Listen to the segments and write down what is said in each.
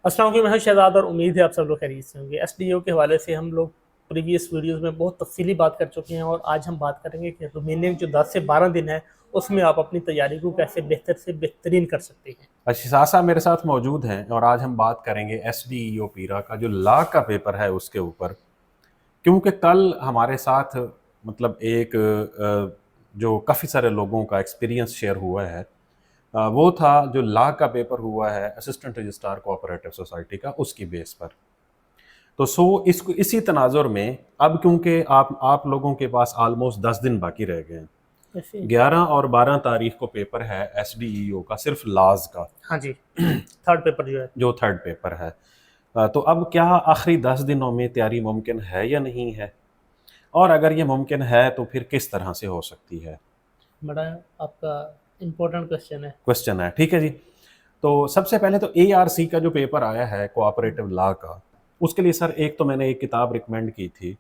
अस्सलाम वालेकुम, मैं हूं शहजाद और उम्मीद है आप सब लोग खैरियत से होंगे। एसडीओ के हवाले से हम लोग प्रीवियस वीडियोस में बहुत तफसीली बात कर चुके हैं और आज हम बात करेंगे कि रिमेनिंग जो 10 से 12 दिन है उसमें आप अपनी तैयारी को कैसे बेहतर से बेहतरीन कर सकते हैं। अशिसासा मेरे साथ मौजूद हैं और आज हम बात करेंगे एसडीईओ पीरा का जो लॉ का पेपर है उसके ऊपर। क्योंकि कल हमारे साथ मतलब एक जो काफ़ी सारे लोगों का एक्सपीरियंस शेयर हुआ है, वो था जो लॉ का पेपर हुआ है असिस्टेंट रजिस्ट्रार कोऑपरेटिव सोसाइटी का, उसकी बेस पर। तो इसको इसी तनाजुर में अब क्योंकि आप लोगों के पास ऑलमोस्ट 10 दिन बाकी रह गए हैं। ऐसे 11 और 12 तारीख को पेपर है एसडीईओ का, सिर्फ लॉज का। हाँ जी, थर्ड पेपर जो है। जो थर्ड पेपर है, तो अब क्या आखिरी 10 दिनों में तैयारी मुमकिन है या नहीं है, और अगर ये मुमकिन है तो फिर किस तरह से हो सकती है। बड़ा आपका इम्पोर्टेंट क्वेश्चन है, ठीक है जी। तो सबसे पहले तो एआरसी का जो पेपर आया है कोऑपरेटिव लॉ का, उसके लिए सर एक तो मैंने एक किताब रिकमेंड की थी,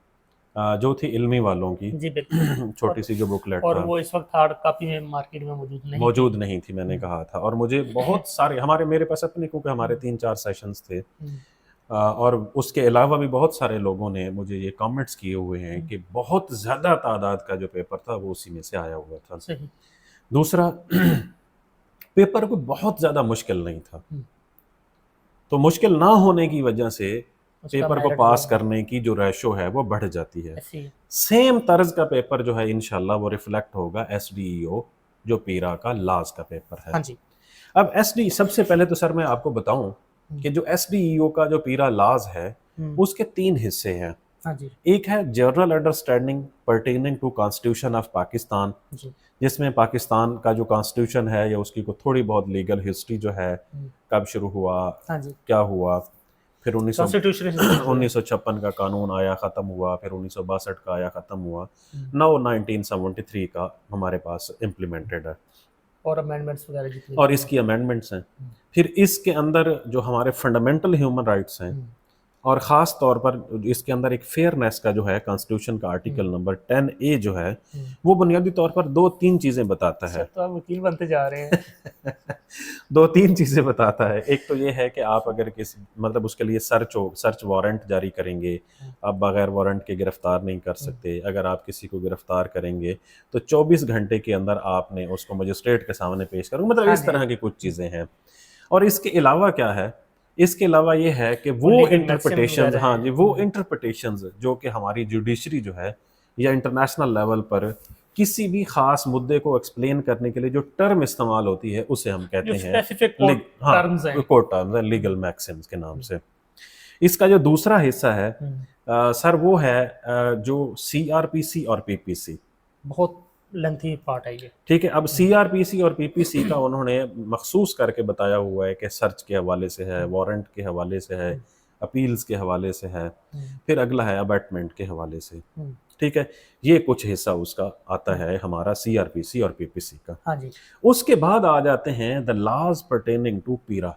जो थी इल्मी वालों की। जी बिल्कुल। छोटी सी जो बुकलेट और था, वो इस वक्त हार्ड कॉपी में मार्केट में मौजूद नहीं थी, मैंने कहा था। और मुझे बहुत सारे मेरे पास अपने, क्योंकि हमारे 3-4 सेशंस थे, और उसके अलावा भी बहुत सारे लोगों ने मुझे ये कमेंट्स किए हुए हैं कि बहुत ज़्यादा तादाद का जो पेपर था वो उसी में से आया हुआ था। सही। दूसरा, पेपर को बहुत ज़्यादा मुश्किल नहीं था, तो मुश्किल ना होने की वजह से उसका पेपर को मेरिट पास जो करने की जो रेशो है वो बढ़ जाती है। ऐसी है। सेम तर्ज का पेपर जो है इंशाल्लाह वो रिफ्लेक्ट होगा एसडीईओ जो पीरा का लास्ट का पेपर है। हाँ जी। अब एसडी, सबसे पहले तो सर मैं आपको बताऊं कि जो एसडीईओ का जो पीरा लाज है उसके 3 हिस्से हैं। हाँ जी। एक है general understanding pertaining to constitution of Pakistan, जी। जिसमें पाकिस्तान का जो कॉन्स्टिट्यूशन है या उसकी को थोड़ी बहुत लीगल हिस्ट्री जो है, कब शुरू हुआ, हाँ जी। क्या हुआ, फिर कॉन्स्टिट्यूशन 1956 का कानून आया, ख़त्म हुआ, फिर 1962 का आया, ख़त्म हुआ, नौ 1973 का हमारे पास इम्प्लीमेंटेड है, और अमेंडमेंट्स वगैरह जितनी और इसकी अमेंडमेंट्स हैं। फिर इसके अंदर जो हमारे फंडामेंटल ह्यूमन राइट्स हैं, और ख़ास तौर पर इसके अंदर एक फेयरनेस का जो है कॉन्स्टिट्यूशन का आर्टिकल नंबर 10A जो है, वो बुनियादी तौर पर 2-3 चीज़ें बताता है। तो आप वकील बनते जा रहे हैं। 2-3 चीज़ें बताता है। एक तो ये है कि आप अगर किसी मतलब उसके लिए सर्च वारंट जारी करेंगे, आप बगैर वारंट के गिरफ्तार नहीं कर सकते। अगर आप किसी को गिरफ्तार करेंगे तो 24 घंटे के अंदर आपने उसको मजिस्ट्रेट के सामने पेश करो, मतलब हाँ इस जी। तरह की कुछ चीज़ें हैं। और इसके अलावा क्या है, इसके अलावा ये है कि वो legal maxim इंटरप्रिटेशंस, वगैरह हाँ हैं। जी, वो इंटरप्रिटेशंस जो कि हमारी जुडिशरी जो है या इंटरनेशनल लेवल पर किसी भी खास मुद्दे को एक्सप्लेन करने के लिए जो टर्म इस्तेमाल होती है उसे हम जो कहते हैं स्पेसिफिक कोर्ट टर्म्स हैं। कोर्ट टर्म्स, लीगल मैक्सिम्स के नाम से। इसका जो दूसरा हिस्सा है, सर, वो है जो सीआरपीसी और पीपीसी। बहुत लेंथी पार्ट है ये। ठीक है, अब सीआरपीसी और पीपीसी का उन्होंने मखसूस करके बताया हुआ है कि सर्च के हवाले से है, वारंट के हवाले से है, अपील्स के हवाले से है, फिर अगला है अबैटमेंट के हवाले से। ठीक है, ये कुछ हिस्सा उसका आता है हमारा सीआरपीसी और पीपीसी का। हाँ जी। उसके बाद आ जाते हैं द लॉज पर्टेनिंग टू पीरा,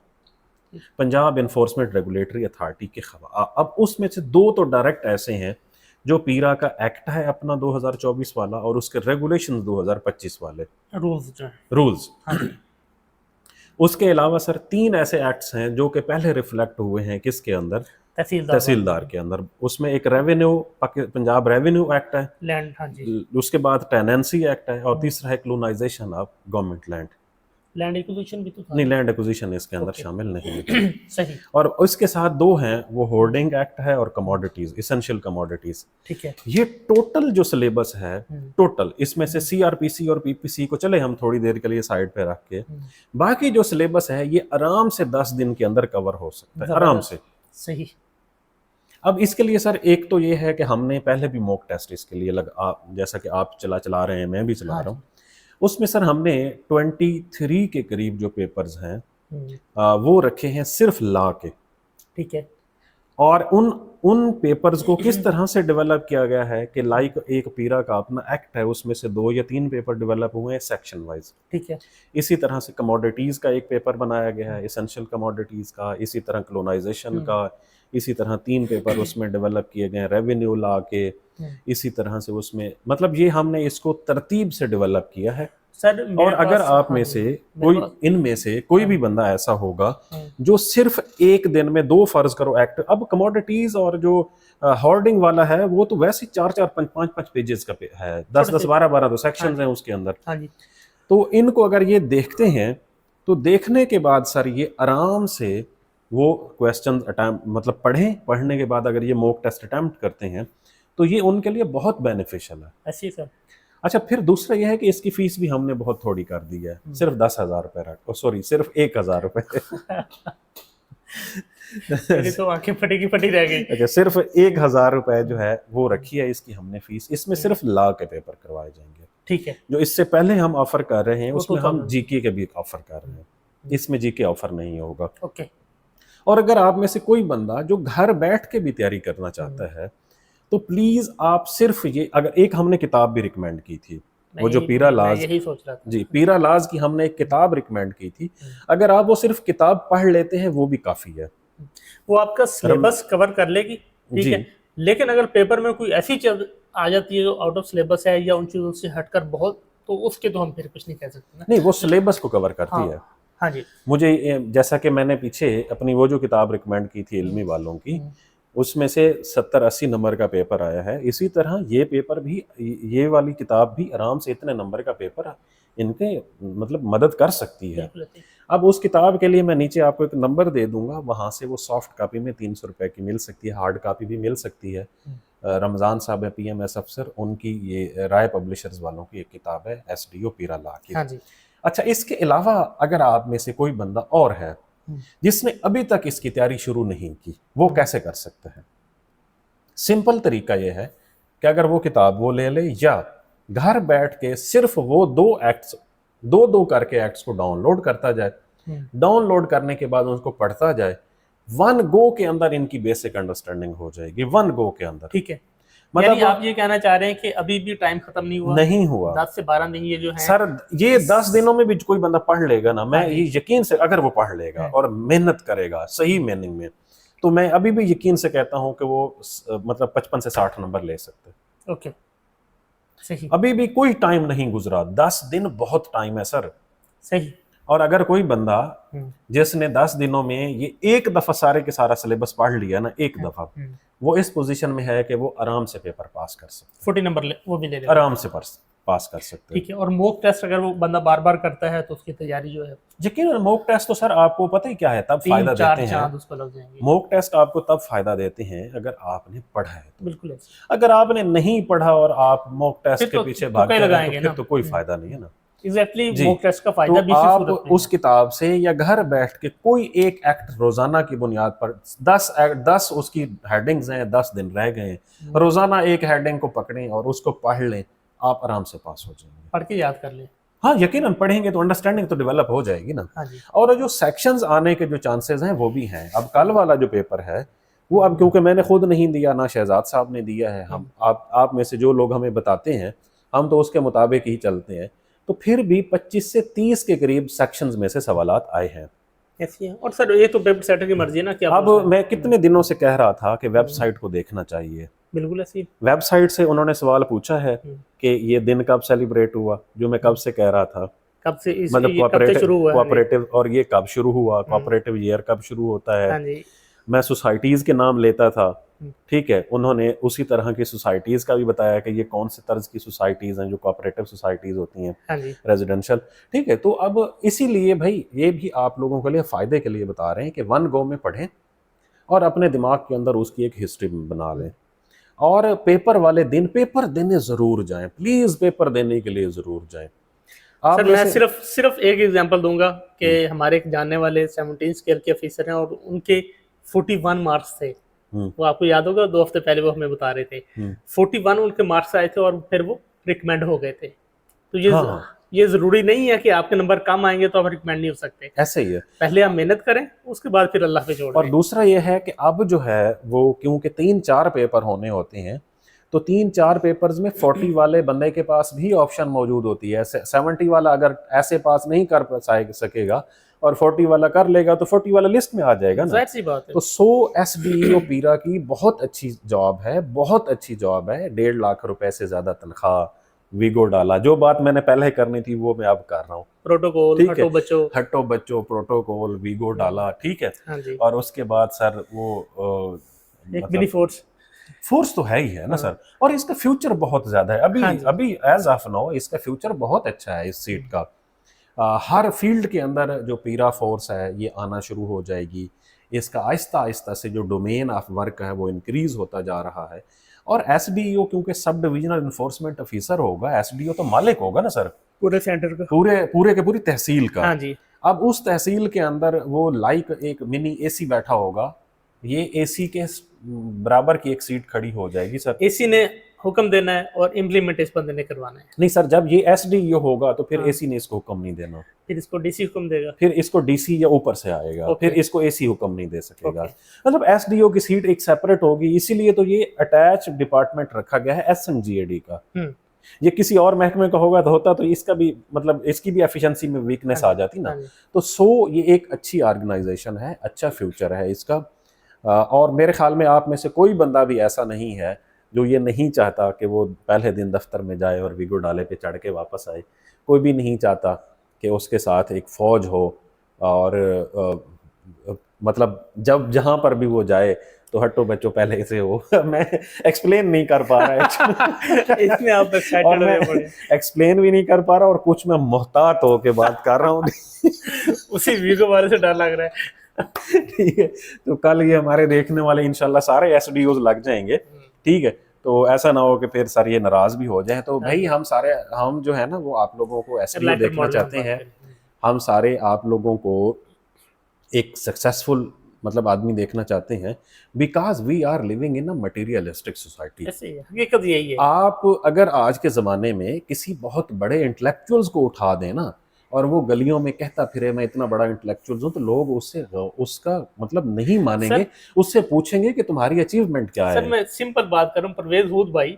पंजाब इन्फोर्समेंट रेगुलेटरी अथॉरिटी के खिलाफ। अब उसमें से 2 तो डायरेक्ट ऐसे हैं, जो पीरा का एक्ट है अपना 2024 वाला, और उसके रेगुलेशन 2025 वाले रूल्स जो हैं। रूल्स। हाँ जी। उसके अलावा सर 3 ऐसे एक्ट्स हैं जो कि पहले रिफ्लेक्ट हुए हैं किसके अंदर, तहसीलदार के अंदर। उसमें एक पंजाब रेवेन्यू एक्ट है, लैंड। हाँ जी। उसके बाद टेनेंसी एक्ट है, और तीसरा है colonisation of government land. Land acquisition भी तो था। नहीं, लैंड एक्विजिशन इसके अंदर शामिल नहीं है। सही। और उसके साथ 2 हैं, वो होर्डिंग एक्ट है और कमोडिटीज, इसेंशियल कमोडिटीज। ठीक है। ये टोटल जो सिलेबस है, टोटल इसमें से सीआरपीसी और पीपीसी को चले हम थोड़ी देर के लिए साइड पे रख के, बाकी जो सिलेबस है ये आराम से 10 दिन के अंदर कवर हो सकता है, आराम से। सही। अब इसके लिए सर एक तो ये है कि हमने पहले भी मॉक टेस्ट इसके लिए जैसा कि आप चला रहे हैं, मैं भी चला रहा हूँ। उसमें सर हमने 23 के करीब जो पेपर्स हैं, वो रखे हैं सिर्फ लॉ के। ठीक है। और उन पेपर्स को किस तरह से डेवलप किया गया है कि लाइक एक पीरा का अपना एक्ट है, उसमें से 2 या 3 पेपर डेवलप हुए हैं सेक्शन वाइज। ठीक है। इसी तरह से कमोडिटीज का एक पेपर बनाया गया है, एसेंशियल कमोडिटीज का, इसी तरह कॉलोनाइजेशन का, इसी तरह 3 पेपर उसमें डेवलप किए गए हैं रेवेन्यू लॉ के। इसी तरह से उसमें मतलब ये हमने इसको तरतीब से डेवलप किया है। सर और अगर आप में से कोई इनमें से कोई भी बंदा ऐसा होगा जो सिर्फ एक दिन में 2 फर्ज करो एक्ट, अब कमोडिटीज और जो होर्डिंग वाला है वो तो वैसे 4-4 5-5 पेजेस का है, 10-10 12-12 सेक्शन हैं उसके अंदर। हाँ जी। तो इनको अगर ये देखते हैं तो देखने के बाद सर ये आराम से वो क्वेश्चन अटैम्प्ट मतलब पढ़ने के बाद अगर ये मॉक टेस्ट अटैम्प्ट करते हैं तो ये उनके लिए बहुत बेनिफिशियल है। ऐसी सर। अच्छा, फिर दूसरा ये है कि इसकी फीस भी हमने बहुत थोड़ी कर दी है, सिर्फ 10,000 रुपये रखो, सॉरी सिर्फ 1,000 रुपये। तो आंखें फटी रह गई। अच्छा, सिर्फ 1,000 रुपये जो है वो रखी है इसकी हमने फीस। इसमें सिर्फ लॉ के पेपर करवाए जाएंगे। ठीक है। जो इससे पहले हम ऑफर कर रहे हैं उसमें हम जीके के भी ऑफर कर रहे हैं, इसमें जीके ऑफर नहीं होगा। ओके। और अगर आप में से कोई बंदा जो घर बैठ के भी तैयारी करना चाहता है तो प्लीज आप सिर्फ ये, अगर एक हमने किताब भी रिकमेंड की थी, वो जो पीरा लाज, यही सोच रहा था जी, पीरा लाज की हमने एक किताब रिकमेंड की थी, अगर आप वो सिर्फ किताब पढ़ लेते हैं वो भी काफी है, वो आपका सिलेबस कवर कर लेगी। ठीक है, लेकिन अगर पेपर में कोई ऐसी चीज आ जाती है जो आउट ऑफ सिलेबस है या उन चीजों से हटकर बहुत, तो उसके तो हम फिर कुछ नहीं कह सकते ना। नहीं, वो सिलेबस को कवर करती है। हाँ जी। मुझे जैसा कि मैंने पीछे अपनी वो जो किताब रिकमेंड की थी इल्मी वालों की, उसमें से 70-80 नंबर का पेपर आया है। इसी तरह ये पेपर भी, ये वाली किताब भी आराम से इतने नंबर का पेपर इनके मतलब मदद कर सकती है। अब उस किताब के लिए मैं नीचे आपको एक नंबर दे दूंगा, वहाँ से वो सॉफ्ट कापी में 300 रुपये की मिल सकती है, हार्ड कापी भी मिल सकती है। रमज़ान साहब है PMS अफसर, उनकी ये राय पब्लिशर्स वालों की एक किताब है SDO पीरा ला की। हाँ जी। अच्छा, इसके अलावा अगर आप में से कोई बंदा और है जिसने अभी तक इसकी तैयारी शुरू नहीं की, वो कैसे कर सकते हैं? सिंपल तरीका यह है कि अगर वो किताब वो ले ले या घर बैठ के सिर्फ वो 2 करके एक्ट्स को डाउनलोड करता जाए, डाउनलोड करने के बाद उसको पढ़ता जाए, 1 गो के अंदर इनकी बेसिक अंडरस्टैंडिंग हो जाएगी, 1 गो के अंदर। ठीक है, मतलब आप ये कहना चाह रहे हैं कि अभी भी टाइम खत्म नहीं हुआ? 10 से 12 दिन ये जो है सर, ये 10 दिनों में भी कोई बंदा पढ़ लेगा ना, मैं ये यकीन से, अगर वो पढ़ लेगा और मेहनत करेगा सही मीनिंग में, तो मैं अभी भी यकीन से कहता हूं कि वो मतलब 55 से 60 नंबर ले सकते। ओके, सही। अभी भी कोई टाइम नहीं गुजरा, 10 दिन बहुत टाइम है सर। सही। और अगर कोई बंदा जिसने 10 दिनों में ये एक दफा सारे के सारा सिलेबस पढ़ लिया ना, एक दफा, वो इस पोजीशन में है कि वो आराम से पेपर पास कर सकते, 40 नंबर वो भी ले आराम से पास कर सकते। ठीक है। और मॉक टेस्ट अगर वो बंदा बार बार करता है तो उसकी तैयारी जो है, यकीन, मॉक टेस्ट तो सर आपको पता ही क्या है, तब फायदा देते हैं। मॉक टेस्ट आपको तब फायदा देते हैं अगर आपने पढ़ा है तो। बिल्कुल। अगर आपने नहीं पढ़ा और आप मॉक टेस्ट के पीछे भागते हैं तो कोई फायदा नहीं है ना। एग्जैक्टली, मॉक टेस्ट का फायदा भी आप उस किताब से या घर बैठ के कोई एक एक्ट रोजाना की बुनियाद पर 10 उसकी हेडिंग्स हैं, 10 दिन रह गए, रोजाना एक हेडिंग को पकड़ें और उसको पढ़ लें, आप आराम से पास हो जाएंगे। पढ़ के याद कर लें। हाँ, यकीनन पढ़ेंगे तो अंडरस्टैंडिंग तो डेवलप हो जाएगी ना। हाँ जी। और जो सेक्शंस आने के जो चांसेस हैं वो भी हैं। अब कल वाला जो पेपर है वो, अब क्योंकि मैंने खुद नहीं दिया ना शहजाद साहब ने दिया है, हम आप में से जो लोग हमें बताते हैं हम तो उसके मुताबिक ही चलते हैं, तो फिर भी 25 से 30 के करीब सेक्शंस में से सवालात आए हैं। ऐसी है। और सर ये तो वेब सेटर की मर्जी है ना कि अब मैं कितने दिनों से कह रहा था कि वेबसाइट को देखना चाहिए। बिल्कुल ऐसी। वेबसाइट से उन्होंने सवाल पूछा है कि ये दिन कब सेलिब्रेट हुआ, जो मैं कब से कह रहा था, कब से मतलब कोऑपरेटिव, और ये कब शुरू हुआ, कोऑपरेटिव ईयर कब शुरू होता है। हाँ जी। मैं सोसाइटीज के नाम लेता था, ठीक है, उन्होंने उसी तरह की सोसाइटीज का भी बताया कि ये कौन से तर्ज की सोसाइटीज हैं जो कोऑपरेटिव सोसाइटीज होती हैं, रेजिडेंशियल। ठीक है, तो अब इसीलिए भाई ये भी आप लोगों के लिए फायदे के लिए बता रहे हैं कि 1 गो में पढ़ें और अपने दिमाग के अंदर उसकी एक हिस्ट्री बना लें, और पेपर वाले दिन पेपर देने जरूर जाएं, प्लीज पेपर देने के लिए जरूर जाएं। सर मैं सिर्फ एक एग्जांपल दूंगा कि हमारे एक जानने वाले 17 स्केल के ऑफिसर हैं और उनके 41 मार्क्स थे। वो आपको याद होगा, 2 हफ्ते पहले वो हमें बता रहे थे 41 उनके मार्क्स आए थे और फिर वो रिकमेंड हो गए थे। तो ये जरूरी नहीं है कि आपके नंबर कम आएंगे तो आप रिकमेंड नहीं हो सकते, ऐसे ही है। पहले आप मेहनत करें, उसके बाद फिर अल्लाह पे छोड़ दें। और दूसरा ये है कि अब जो है वो क्योंकि 3-4 पेपर होने होते हैं, तो 3-4 पेपर्स में 40 वाले बंदे के पास भी ऑप्शन मौजूद होती है। 70 वाला अगर ऐसे पास नहीं कर सकेगा और 40 वाला कर लेगा तो 40 वाला लिस्ट में आ जाएगा ना। सी बात है। तो SDO पीरा की बहुत अच्छी जॉब है, बहुत अच्छी जॉब है। 1.5 लाख रुपए से ज्यादा तनख्वाह, वीगो डाला, जो बात मैंने पहले करनी थी वो मैं अब कर रहा हूँ। प्रोटोकॉल, ठीक है, हटो बच्चो। हट्टो बच्चो, प्रोटोकॉल, वीगो डाला, ठीक है। हाँ जी, और उसके बाद सर वो एक मिनी मतलब फोर्स। फोर्स तो है ही है ना हाँ सर, और इसका फ्यूचर बहुत ज्यादा है। हाँ अभी जी। अभी एज ऑफ नाउ इसका फ्यूचर बहुत अच्छा है इस सीट का। हर फील्ड के अंदर जो पीरा फोर्स है ये आना शुरू हो जाएगी। इसका आहिस्ता आहिस्ता से जो डोमेन ऑफ वर्क है वो इंक्रीज होता जा रहा है। और एसडीओ क्योंकि सब डिविजनल इन्फोर्समेंट ऑफिसर होगा, एसडीओ तो मालिक होगा ना सर पूरे सेंटर का। पूरे पूरे के पूरी तहसील का। हाँ जी। अब उस तहसील के अंदर वो लाइक एक मिनी एसी बैठा होगा, ये एसी के बराबर की एक सीट खड़ी हो जाएगी सर। एसी ने हुक्म देना है और इम्प्लीमेंट इस बंदे ने करवाना है। नहीं सर, जब ये एसडीओ होगा तो फिर हाँ। एसी ने इसको हुक्म नहीं देना, फिर इसको डीसी हुक्म देगा। फिर इसको डीसी या ऊपर से आएगा, ओके। फिर इसको एसी हुक्म नहीं दे सकेगा। ओके। मतलब एसडीओ की सीट एक सेपरेट होगी, इसीलिए तो ये अटैच डिपार्टमेंट रखा गया है एसएमजीएडी का। ये किसी और महकमे का होगा तो होता तो इसका भी मतलब इसकी भी एफिशिएंसी में वीकनेस आ जाती ना। तो ये एक अच्छी ऑर्गेनाइजेशन है, अच्छा फ्यूचर है इसका। और मेरे ख्याल में आप में से कोई बंदा भी ऐसा नहीं है जो ये नहीं चाहता कि वो पहले दिन दफ्तर में जाए और वीगो डाले पे चढ़ के वापस आए। कोई भी नहीं चाहता कि उसके साथ एक फौज हो, और मतलब जब जहां पर भी वो जाए तो हट्टो बच्चो पहले से हो। मैं एक्सप्लेन नहीं कर पा रहा इसमें आप और मैं एक्सप्लेन भी नहीं कर पा रहा, और कुछ मैं मोहतात होके बात कर रहा हूँ। उसी वीगो वाले से डर लग रहा है। ठीक है, तो कल ये हमारे देखने वाले इंशाल्लाह सारे एसडीओ लग जाएंगे। ठीक है, तो ऐसा ना हो कि फिर सर ये नाराज भी हो जाए। तो भाई हम जो है ना वो आप लोगों को एसडीओ देखना चाहते हैं। हम सारे आप लोगों को एक सक्सेसफुल मतलब आदमी देखना चाहते हैं, because we are living in a materialistic society. हकीकत यही है। आप अगर आज के ज़माने में किसी बहुत बड़े इंटेलेक्चुअल्स को उठा दें ना, और वो गलियों में कहता फिरे मैं इतना बड़ा इंटेलेक्चुअल हूँ, तो लोग उसका मतलब नहीं मानेंगे। उससे पूछेंगे कि तुम्हारी अचीवमेंट क्या है। सर मैं सिंपल बात करूँ, परवेज हुद भाई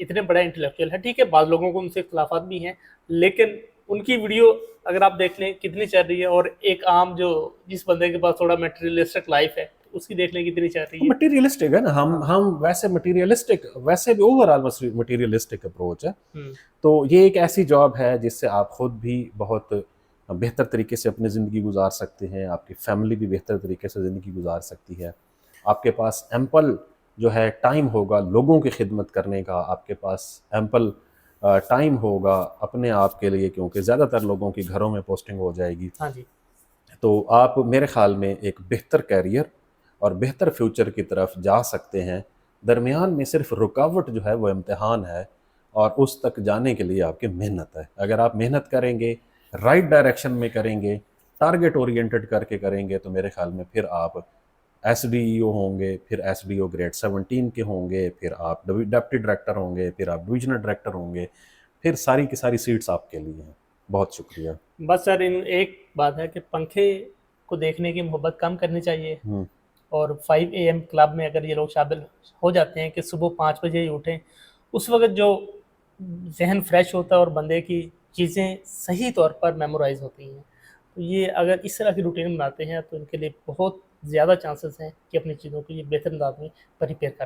इतने बड़ा इंटेलेक्चुअल है, ठीक है, बाद लोगों को उनसे इख्तलाफात भी हैं, लेकिन उनकी वीडियो अगर आप देख लें कितनी चल रही है, और एक आम जो जिस बंदे के पास थोड़ा मटेरियलिस्टिक लाइफ है उसकी देख लें कितनी चल रही है। मटेरियलिस्टिक है ना, हम वैसे मटेरियलिस्टिक, वैसे भी ओवरऑल मटेरियलिस्टिक अप्रोच है। तो ये एक ऐसी जॉब है जिससे आप खुद भी बहुत बेहतर तरीके से अपनी ज़िंदगी गुजार सकते हैं, आपकी फैमिली भी बेहतर तरीके से ज़िंदगी गुजार सकती है। आपके पास एम्पल जो है टाइम होगा लोगों की खिदमत करने का, आपके पास एम्पल टाइम होगा अपने आप के लिए, क्योंकि ज़्यादातर लोगों की घरों में पोस्टिंग हो जाएगी। हाँ जी। तो आप मेरे ख्याल में एक बेहतर कैरियर और बेहतर फ्यूचर की तरफ जा सकते हैं। दरमियान में सिर्फ रुकावट जो है वो इम्तिहान है, और उस तक जाने के लिए आपकी मेहनत है। अगर आप मेहनत करेंगे, राइट डायरेक्शन में करेंगे, टारगेट ओरिएंटेड करके करेंगे, तो मेरे ख्याल में फिर आप एसडीईओ होंगे, फिर एसडीओ ग्रेड 17 के होंगे, फिर आप डिप्टी डायरेक्टर होंगे, फिर आप डिविजनल डायरेक्टर होंगे, फिर सारी की सारी सीट्स आपके लिए हैं। बहुत शुक्रिया। बस सर इन एक बात है कि पंखे को देखने की मोहब्बत कम करनी चाहिए, और 5 AM क्लब में अगर ये लोग शामिल हो जाते हैं कि सुबह 5 बजे ही उठें, उस वक्त जो जहन फ्रेश होता है और बंदे की चीज़ें सही तौर पर मेमोराइज होती हैं। तो ये अगर इस तरह की रूटीन बनाते हैं तो इनके लिए बहुत ज़्यादा चांसेस हैं कि अपनी चीज़ों को ये बेहतर अंदाज में प्रिपेयर कर